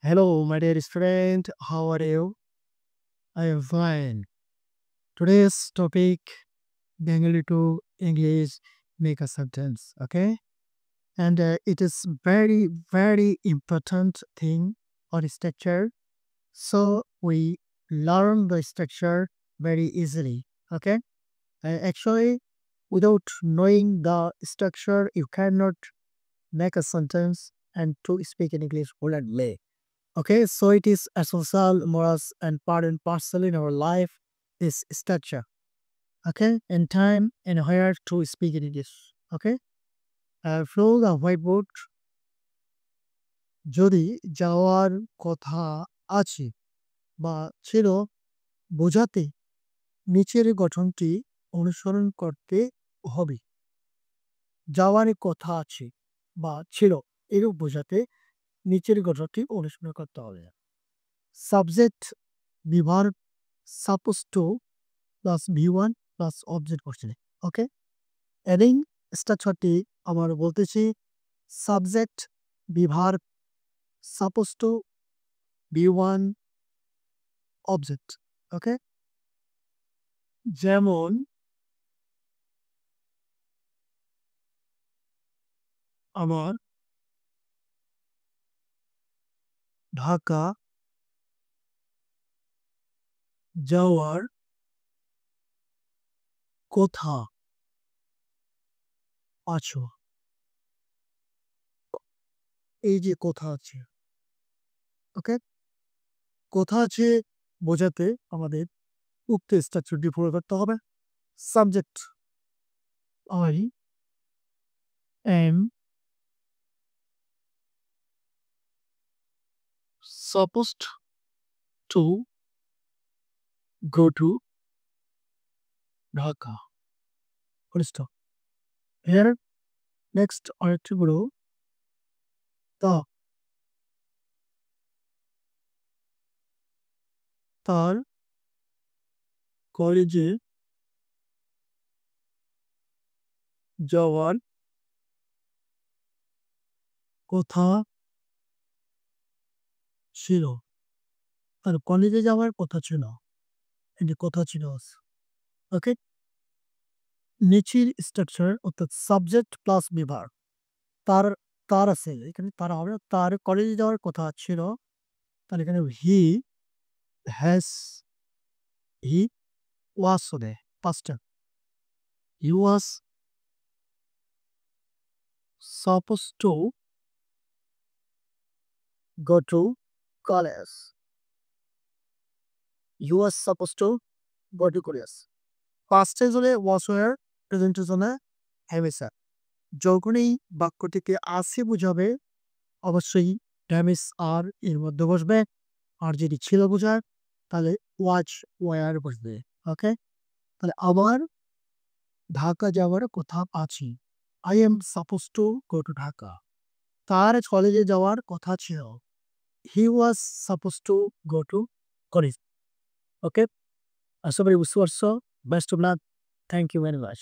Hello, my dear student. How are you? I am fine. Today's topic, Bengali to English, make a sentence. Okay, and it is very important thing or structure. So we learn the structure very easily. Okay, actually, without knowing the structure, you cannot make a sentence and to speak in English fluently. Okay, so it is essential, morals, and part and parcel in our life, this structure. Okay, and time and where to speak in English. Okay, from the whiteboard, যদি যাওয়ার কথা আছে বা ছিল বোঝাতে নিচের গঠনটি অনুসরণ করতে হবে। যাওয়ার কথা আছে বা ছিল এরূপ বোঝাতে নিচের গঠনটি অনুসরণ করতে হবে। Subject be verb supposed to plus V1 plus object বসছে। ওকে, অ্যাডিং স্ট্রাকচারটি আবার বলতেছি subject be verb supposed to V1 object। Okay, যেমন আমার ঢাকা যাওয়ার কথা আছো। এই যে কথা আছে, ওকে, কথা আছে বোঝাতে আমাদের উক্ত স্ট্রাকচারটি প্রয়োগ করতে হবে। Subject I am supposed to go to Dhaka. Full stop. Here, next আরেকটি হলো তা তার কলেজে যাওয়ার কথা ছিল। আর কলেজে যাওয়ার কথা ছিল। এই যে কথা ছিল আছে। ওকে, নিচের স্ট্রাকচার অর্থাৎ সাবজেক্ট প্লাস বিভার তার তার আছে এখানে তার হবে না, তার কলেজে যাওয়ার কথা ছিল। তাহলে এখানে হি হ্যাজ হি ওয়াজ হবে পাঁচটা। He was suppose to go to college. You was supposed to go to college. Past tense হলে was were, present tense হলে have is are। যখনই বাক্যটিকে আছে বুঝাবে অবশ্যই ড্যামেজ আর এর মধ্যে বসবে। আর যদি ছিল বোঝায় তাহলে ওয়াচ ওয়ার বসবে। ওকে, তাহলে আবার ঢাকা যাওয়ার কথা আছে। I am suppose to go to Dhaka. তার কলেজে যাওয়ার কথা ছিল। He was suppose to go to college. Okay, আশা করি বুঝতে পারছো। Best of luck. Thank you very much.